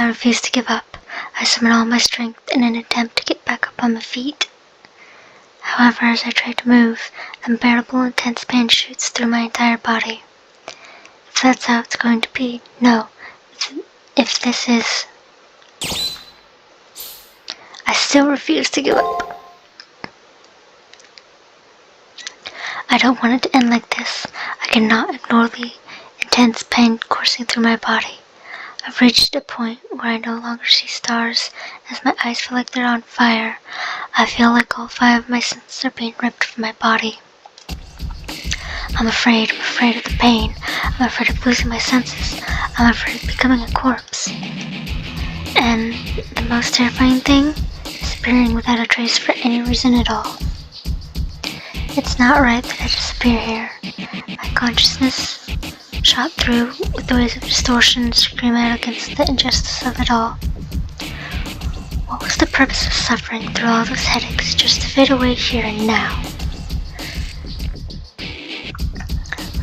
I refuse to give up. I summon all my strength in an attempt to get back up on my feet. However, as I try to move, unbearable intense pain shoots through my entire body. If that's how it's going to be, no. If this is... I still refuse to give up. I don't want it to end like this. I cannot ignore the intense pain coursing through my body. I've reached a point where I no longer see stars, as my eyes feel like they're on fire. I feel like all 5 of my senses are being ripped from my body. I'm afraid of the pain. I'm afraid of losing my senses. I'm afraid of becoming a corpse. And the most terrifying thing, disappearing without a trace for any reason at all. It's not right that I disappear here. My consciousness, shot through with the waves of distortion, scream out against the injustice of it all. What was the purpose of suffering through all those headaches just to fade away here and now?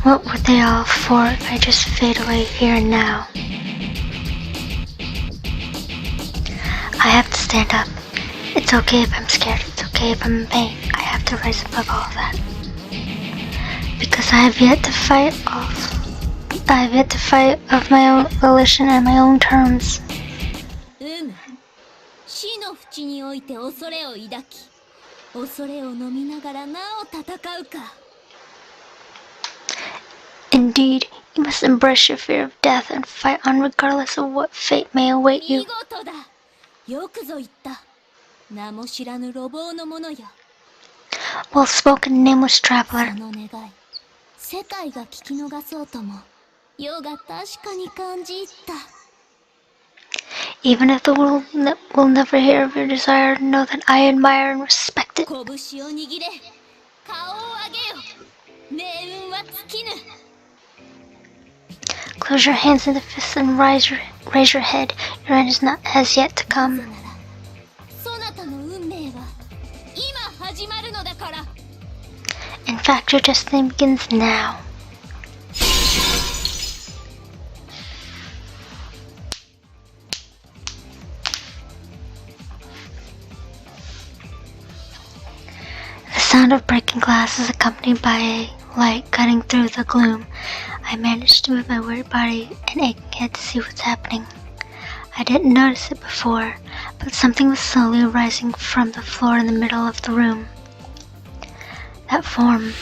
What were they all for if I just fade away here and now? I have to stand up. It's okay if I'm scared, it's okay if I'm in pain. I have to rise above all of that. Because I have yet to fight of my own volition and my own terms. Indeed, you must embrace your fear of death and fight on regardless of what fate may await you. Well spoken, nameless traveler. Even if the world will never hear of your desire, know that I admire and respect it. Close your hands into fists and raise your head. Your end has yet to come. In fact, your destiny begins now. The sound of breaking glass is accompanied by a light cutting through the gloom. I managed to move my weary body and aching head to see what's happening. I didn't notice it before, but something was slowly rising from the floor in the middle of the room. That form.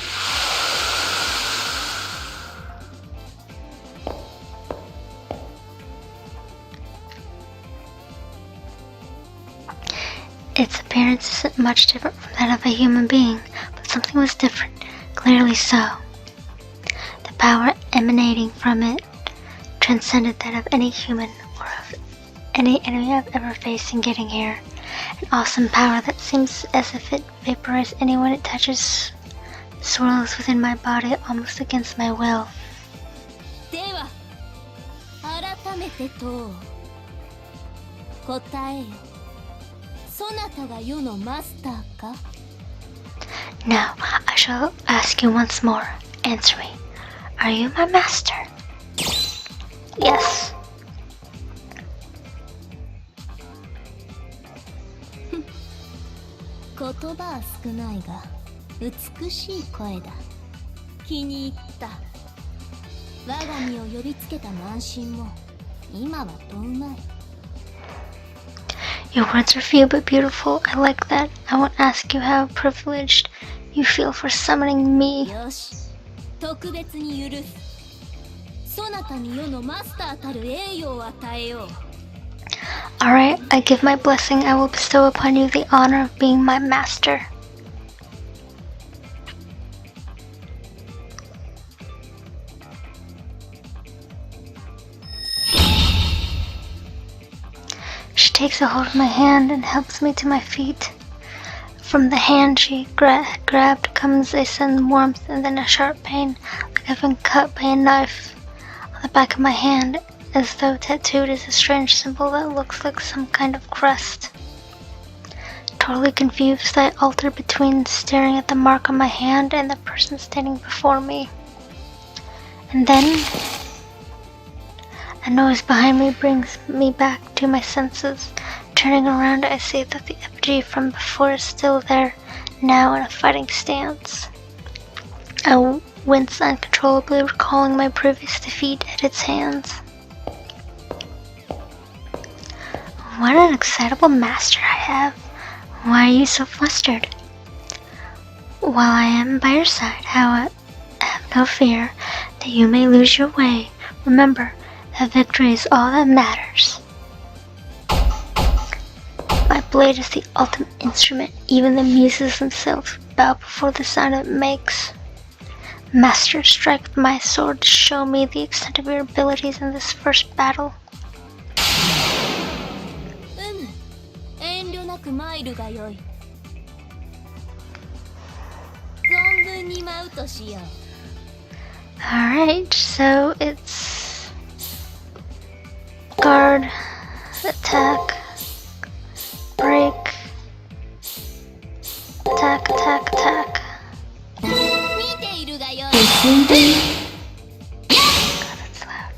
Its appearance isn't much different from that of a human being, but something was different, clearly so. The power emanating from it transcended that of any human or of any enemy I've ever faced in getting here. An awesome power that seems as if it vaporizes anyone it touches, swirls within my body almost against my will. Now, I shall ask you once more. Answer me. Are you my master? Yes. Your words are few but beautiful. I like that. I won't ask you how privileged you feel for summoning me. Alright, I give my blessing. I will bestow upon you the honor of being my master. She takes a hold of my hand and helps me to my feet. From the hand she grabbed comes a sudden warmth and then a sharp pain, like I've been cut by a knife. On the back of my hand, as though tattooed, is a strange symbol that looks like some kind of crest. Totally confused, I alter between staring at the mark on my hand and the person standing before me. And then A noise behind me brings me back to my senses. Turning around, I see that the effigy from before is still there, now in a fighting stance. I wince uncontrollably, recalling my previous defeat at its hands. What an excitable master I have. Why are you so flustered? While I am by your side, I have no fear that you may lose your way. Remember that victory is all that matters. My blade is the ultimate instrument. Even the muses themselves bow before the sound it makes. Master, strike with my sword to show me the extent of your abilities in this first battle. Alright, so it's guard, attack, break, attack, attack, attack. God, that's loud.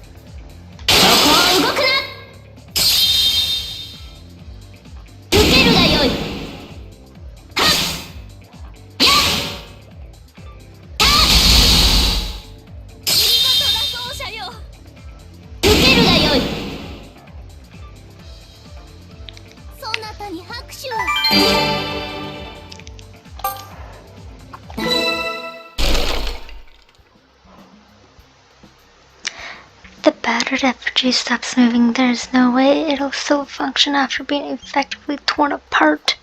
The battered effigy stops moving. There's no way it'll still function after being effectively torn apart.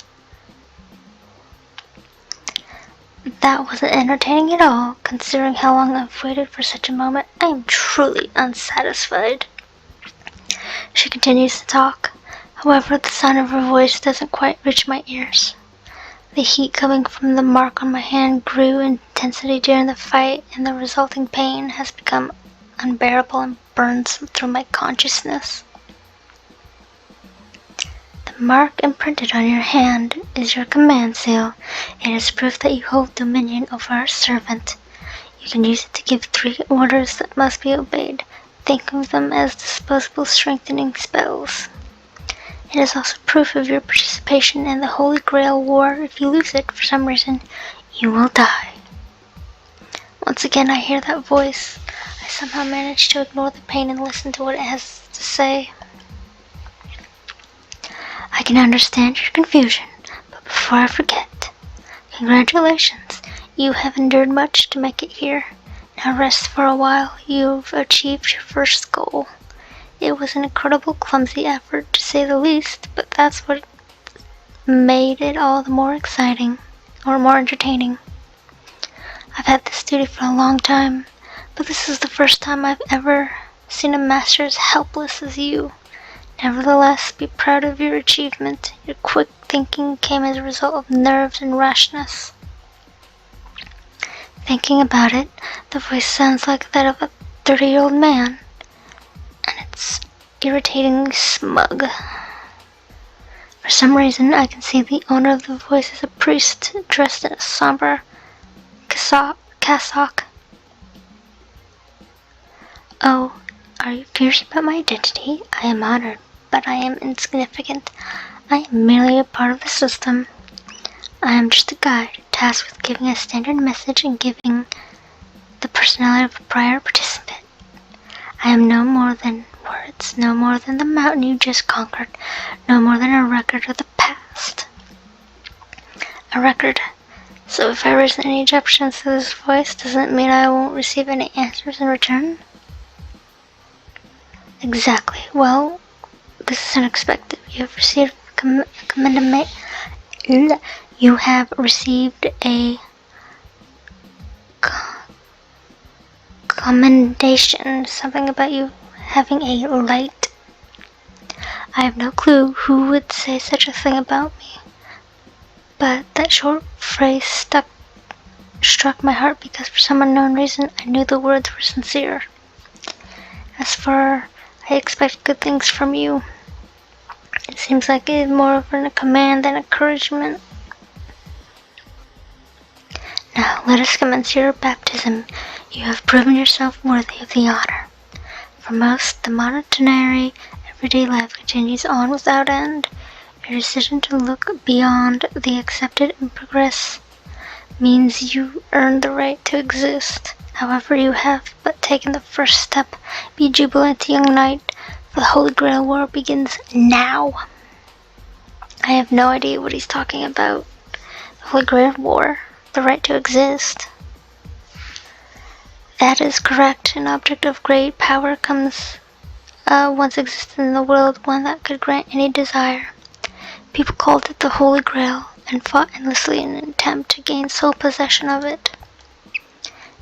That wasn't entertaining at all. Considering how long I've waited for such a moment, I am truly unsatisfied. She continues to talk. However, the sound of her voice doesn't quite reach my ears. The heat coming from the mark on my hand grew in intensity during the fight, and the resulting pain has become unbearable and burns through my consciousness. The mark imprinted on your hand is your command seal. It is proof that you hold dominion over our servant. You can use it to give 3 orders that must be obeyed. Think of them as disposable strengthening spells. It is also proof of your participation in the Holy Grail War. If you lose it for some reason, you will die. Once again, I hear that voice. I somehow manage to ignore the pain and listen to what it has to say. I can understand your confusion, but before I forget, congratulations. You have endured much to make it here. Now rest for a while. You've achieved your first goal. It was an incredible, clumsy effort, to say the least, but that's what made it all the more exciting, or more entertaining. I've had this duty for a long time, but this is the first time I've ever seen a master as helpless as you. Nevertheless, be proud of your achievement. Your quick thinking came as a result of nerves and rashness. Thinking about it, the voice sounds like that of a 30-year-old man, and it's irritatingly smug. For some reason, I can see the owner of the voice is a priest dressed in a somber cassock. Oh, are you curious about my identity? I am honored, but I am insignificant. I am merely a part of the system. I am just a guide, tasked with giving a standard message and giving the personality of a prior participant. I am no more than words, no more than the mountain you just conquered, no more than a record of the past. A record. So if I raise any objections to this voice, doesn't it mean I won't receive any answers in return? Exactly. Well, this is unexpected. You have received You have received a commendation. Something about you having a light. I have no clue who would say such a thing about me, but that short phrase struck my heart because for some unknown reason I knew the words were sincere. As for I expect good things from you, it seems like it is more of a command than encouragement. Now let us commence your baptism. You have proven yourself worthy of the honor. For most, the monotony everyday life continues on without end. Your decision to look beyond the accepted and progress means you earn the right to exist. However, you have but taken the first step. Be jubilant, young knight, for the Holy Grail War begins now. I have no idea what he's talking about. The Holy Grail War, the right to exist. That is correct. An object of great power once existed in the world, one that could grant any desire. People called it the Holy Grail and fought endlessly in an attempt to gain sole possession of it.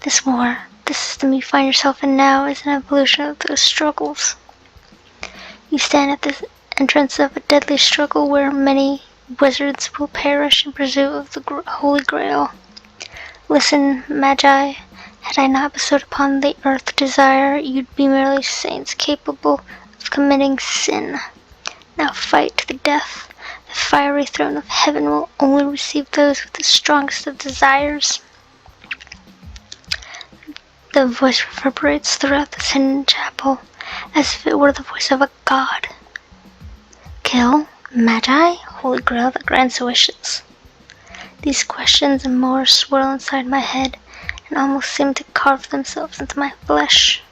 This war, the system you find yourself in now, is an evolution of those struggles. You stand at the entrance of a deadly struggle where many wizards will perish in pursuit of the Holy Grail. Listen, Magi, had I not bestowed upon the earth desire, you'd be merely saints capable of committing sin. Now fight to the death. The fiery throne of heaven will only receive those with the strongest of desires. The voice reverberates throughout this hidden chapel, as if it were the voice of a god. Kill, Magi, Holy Grail that grants wishes. These questions and more swirl inside my head and almost seem to carve themselves into my flesh.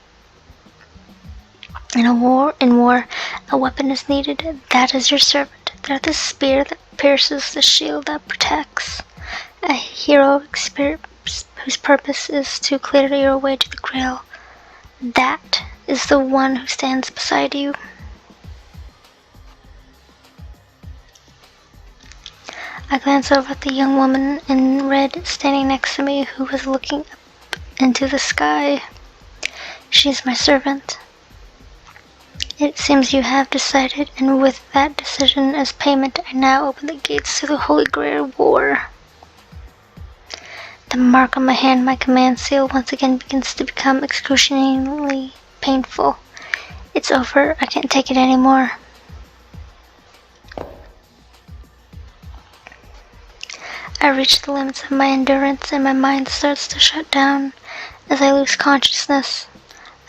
In war, a weapon is needed. That is your servant. They're the spear that pierces, the shield that protects. A heroic spirit whose purpose is to clear your way to the Grail. That is the one who stands beside you. I glance over at the young woman in red standing next to me who was looking up into the sky. She is my servant. It seems you have decided, and with that decision as payment, I now open the gates to the Holy Grail War. The mark on my hand, my command seal, once again begins to become excruciatingly painful. It's over. I can't take it anymore. I reach the limits of my endurance, and my mind starts to shut down as I lose consciousness.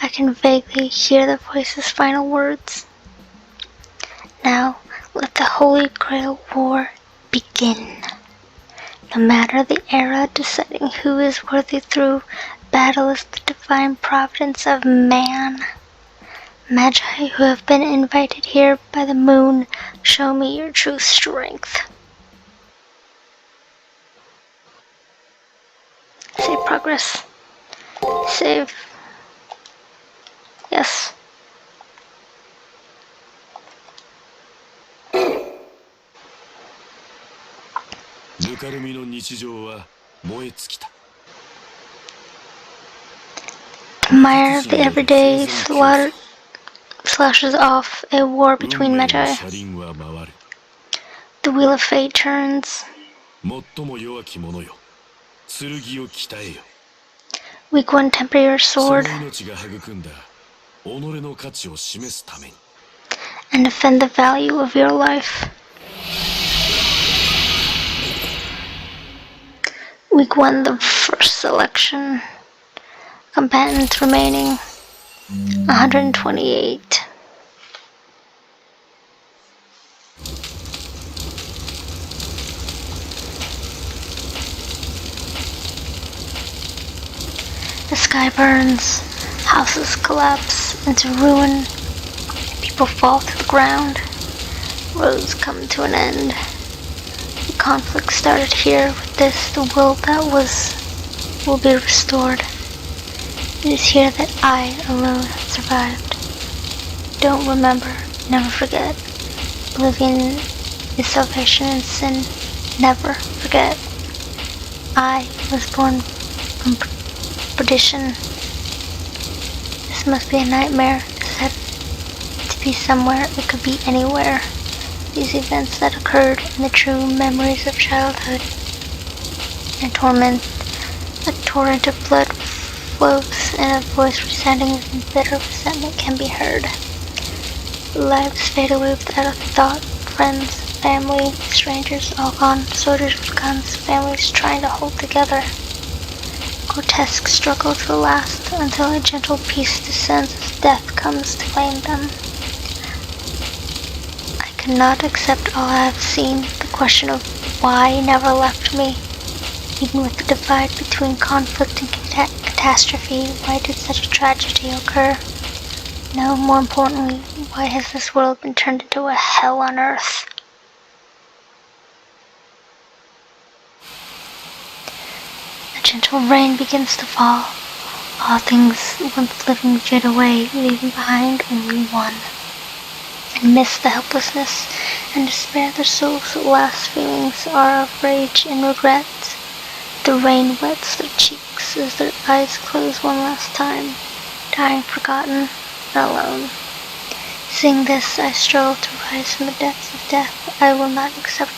I can vaguely hear the voice's final words. Now, let the Holy Grail War begin. No matter the era, deciding who is worthy through battle is the divine providence of man. Magi who have been invited here by the moon, show me your true strength. Save progress. Save. Yes. The mire of the everyday slashes off a war between Magi. The wheel of fate turns. Weak one, temper your sword and defend the value of your life. Week 1, the first selection. Combatants remaining 128. The sky burns, houses collapse into ruin, people fall to the ground, roads come to an end. The conflict started here. With this, the world that was will be restored. It is here that I alone have survived. Don't remember, never forget. Oblivion is salvation and sin. Never forget. I was born from perdition. This must be a nightmare. Said to be somewhere, it could be anywhere. These events that occurred in the true memories of childhood. And a torrent of blood flows, and a voice resounding with bitter resentment can be heard. Lives fade away without a thought. Friends, family, strangers, all gone. Soldiers with guns, families trying to hold together. grotesque struggle to the last, until a gentle peace descends as death comes to claim them. I cannot accept all I have seen. The question of why never left me. Even with the divide between conflict and catastrophe, why did such a tragedy occur? No, more importantly, why has this world been turned into a hell on earth? A gentle rain begins to fall. All things once living fade away, leaving behind only one. Amidst the helplessness and despair, the soul's last feelings are of rage and regret. The rain wets their cheeks as their eyes close one last time, dying forgotten and alone. Seeing this, I struggle to rise from the depths of death. I will not accept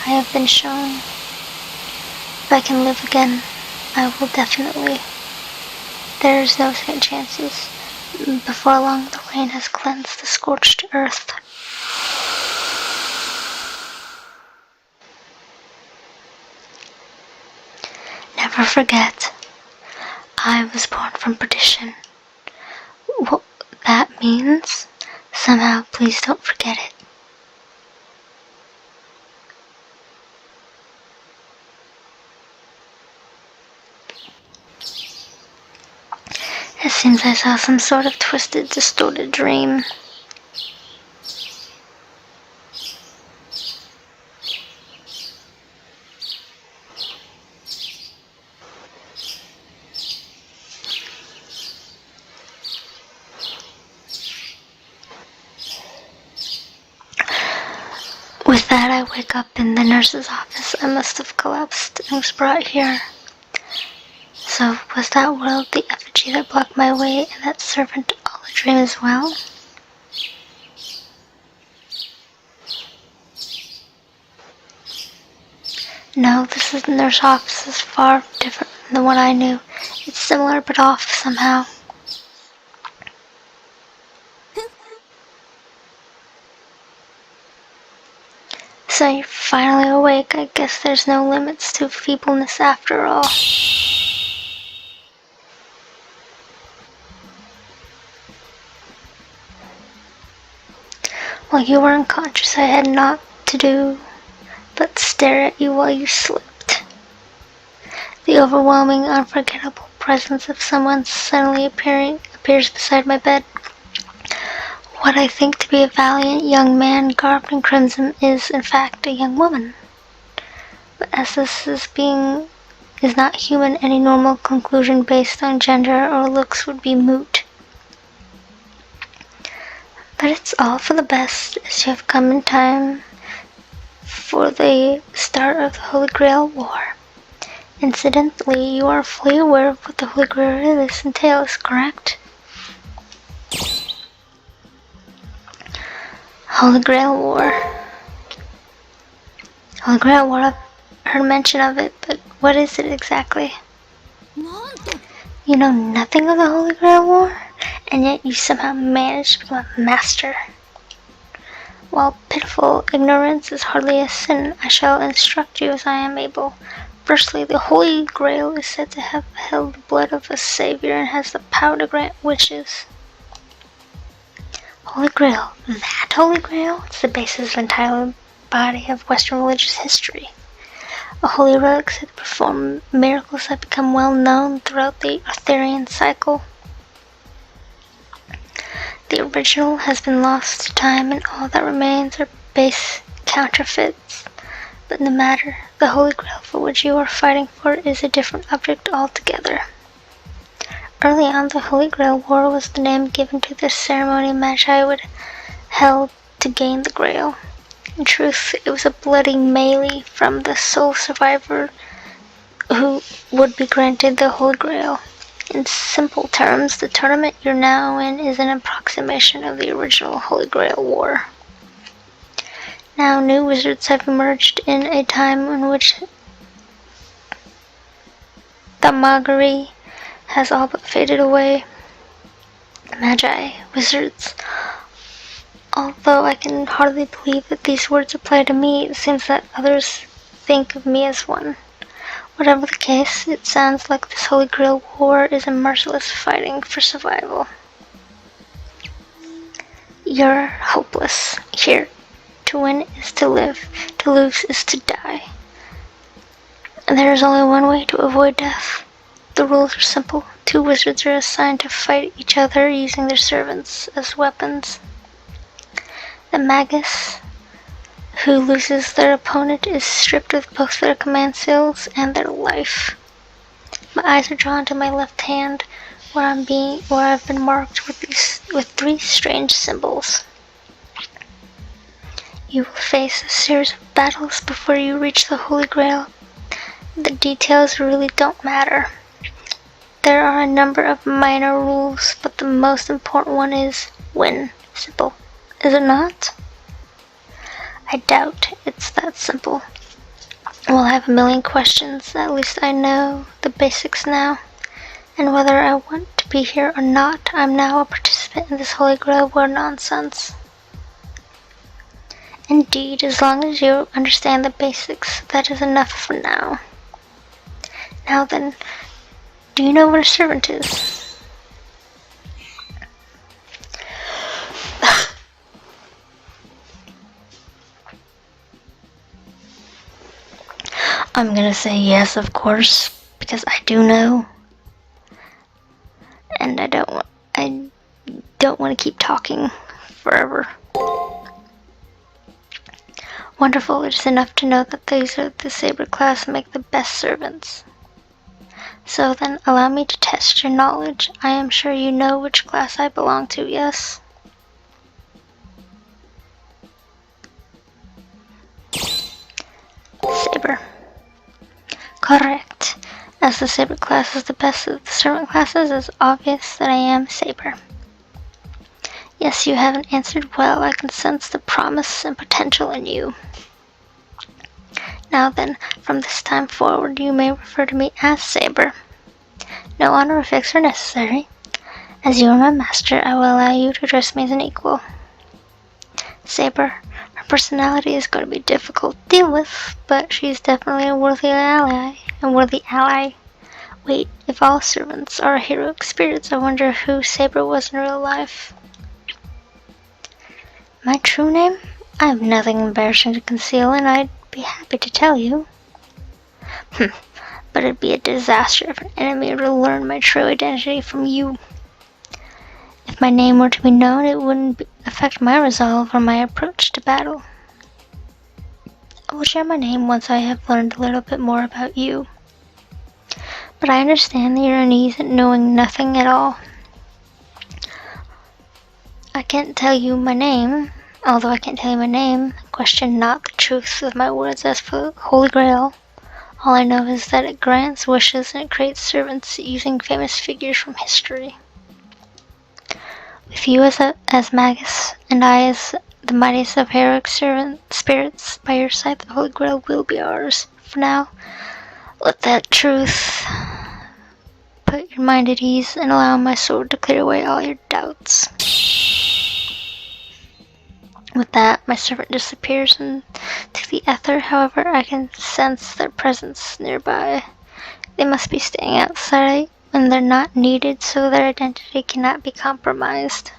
I have been shown. If I can live again, I will definitely. There is no second chances. Before long, the rain has cleansed the scorched earth. Never forget, I was born from perdition. What that means? Somehow, please don't forget it. It seems I saw some sort of twisted, distorted dream. With that, I wake up in the nurse's office. I must have collapsed and was brought here. So, was that world the effigy that blocked my way, and that servant all a dream as well? No, this is the nurse office is far different from the one I knew. It's similar but off somehow. So you're finally awake. I guess there's no limits to feebleness after all. While you were unconscious, I had naught to do but stare at you while you slept. The overwhelming, unforgettable presence of someone suddenly appears beside my bed. What I think to be a valiant young man garbed in crimson is, in fact, a young woman. But as this is not human, any normal conclusion based on gender or looks would be moot. But it's all for the best, as you have come in time for the start of the Holy Grail War. Incidentally, you are fully aware of what the Holy Grail entails, correct? Holy Grail War. Holy Grail War, I've heard mention of it, but what is it exactly? You know nothing of the Holy Grail War, and yet you somehow managed to become a master. While pitiful ignorance is hardly a sin, I shall instruct you as I am able. Firstly, the Holy Grail is said to have held the blood of a savior and has the power to grant wishes. Holy Grail. That Holy Grail? It's the basis of the entire body of Western religious history. A holy relic said to perform miracles that become well known throughout the Arthurian cycle. The original has been lost to time, and all that remains are base counterfeits. But no matter, the Holy Grail for which you are fighting for is a different object altogether. Early on, the Holy Grail War was the name given to the ceremony Magi would held to gain the Grail. In truth, it was a bloody melee from the sole survivor who would be granted the Holy Grail. In simple terms, the tournament you're now in is an approximation of the original Holy Grail War. Now, new wizards have emerged in a time in which the Magari has all but faded away. Magi, wizards. Although I can hardly believe that these words apply to me, it seems that others think of me as one. Whatever the case, it sounds like this Holy Grail war is a merciless fighting for survival. You're hopeless. Here, to win is to live, to lose is to die. And there is only one way to avoid death. The rules are simple. 2 wizards are assigned to fight each other using their servants as weapons. The magus who loses their opponent is stripped of both their command skills and their life. My eyes are drawn to my left hand, where I've been marked with 3 strange symbols. You will face a series of battles before you reach the Holy Grail. The details really don't matter. There are a number of minor rules, but the most important one is win. Simple, is it not? I doubt it's that simple. Well, I have a million questions. At least I know the basics now. And whether I want to be here or not, I'm now a participant in this Holy Grail war nonsense. Indeed, as long as you understand the basics, that is enough for now. Now then, do you know what a servant is? I'm gonna say yes, of course, because I do know. And I don't want to keep talking forever. Wonderful, it is enough to know that these are the Saber class make the best servants. So then, allow me to test your knowledge. I am sure you know which class I belong to, yes? Saber. Correct. As the Saber class is the best of the servant classes, it's obvious that I am Saber. Yes, you haven't answered well. I can sense the promise and potential in you. Now then, from this time forward, you may refer to me as Saber. No honorifics are necessary. As you are my master, I will allow you to address me as an equal. Saber, her personality is going to be difficult to deal with, but she's definitely a worthy ally. Wait, if all servants are heroic spirits, I wonder who Saber was in real life. My true name? I have nothing embarrassing to conceal, and I'd be happy to tell you. But it'd be a disaster if an enemy were to learn my true identity from you. If my name were to be known, it wouldn't affect my resolve or my approach to battle. I will share my name once I have learned a little bit more about you. But I understand that you're uneasy at knowing nothing at all. I can't tell you my name. Although I can't tell you my name, question not the truth of my words as for the Holy Grail. All I know is that it grants wishes and it creates servants using famous figures from history. With you as Magus, and I as the mightiest of heroic spirits by your side, the Holy Grail will be ours. For now, let that truth put your mind at ease and allow my sword to clear away all your doubts. With that, my servant disappears into the ether. However, I can sense their presence nearby. They must be staying outside when they're not needed, so their identity cannot be compromised.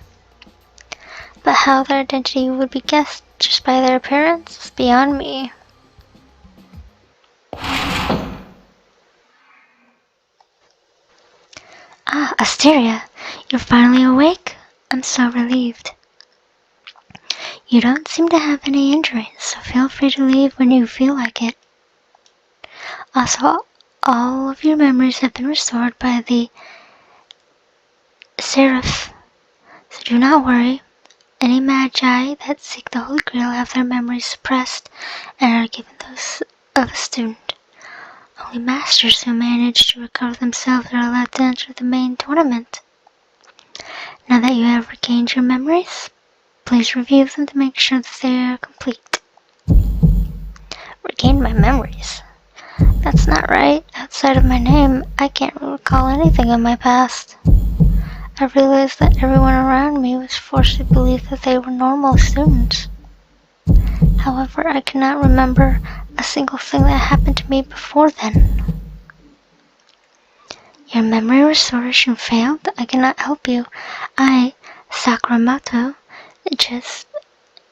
But how their identity would be guessed just by their appearance is beyond me. Ah, Asteria, you're finally awake? I'm so relieved. You don't seem to have any injuries, so feel free to leave when you feel like it. Also, all of your memories have been restored by the Seraph, so do not worry. Any magi that seek the Holy Grail have their memories suppressed and are given those of a student. Only masters who manage to recover themselves are allowed to enter the main tournament. Now that you have regained your memories, please review them to make sure that they are complete. Regain my memories? That's not right. Outside of my name, I can't recall anything of my past. I realized that everyone around me was forced to believe that they were normal students. However, I cannot remember a single thing that happened to me before then. Your memory restoration failed? I cannot help you. I, Sakuramato,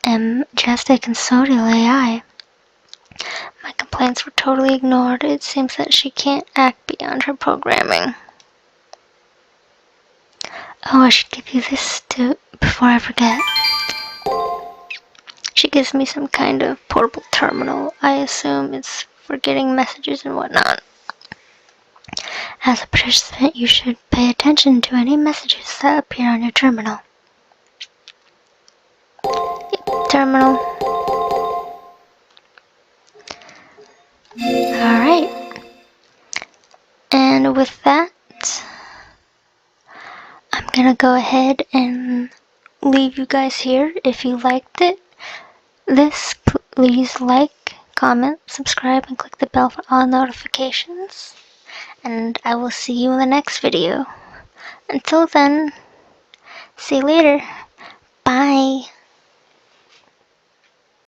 am just a custodial AI. My complaints were totally ignored. It seems that she can't act beyond her programming. Oh, I should give you this before I forget. She gives me some kind of portable terminal. I assume it's for getting messages and whatnot. As a participant, you should pay attention to any messages that appear on your terminal. Terminal. Alright. And with that, I'm gonna go ahead and leave you guys here. If you liked this, please like, comment, subscribe, and click the bell for all notifications. And I will see you in the next video. Until then, see you later. Bye.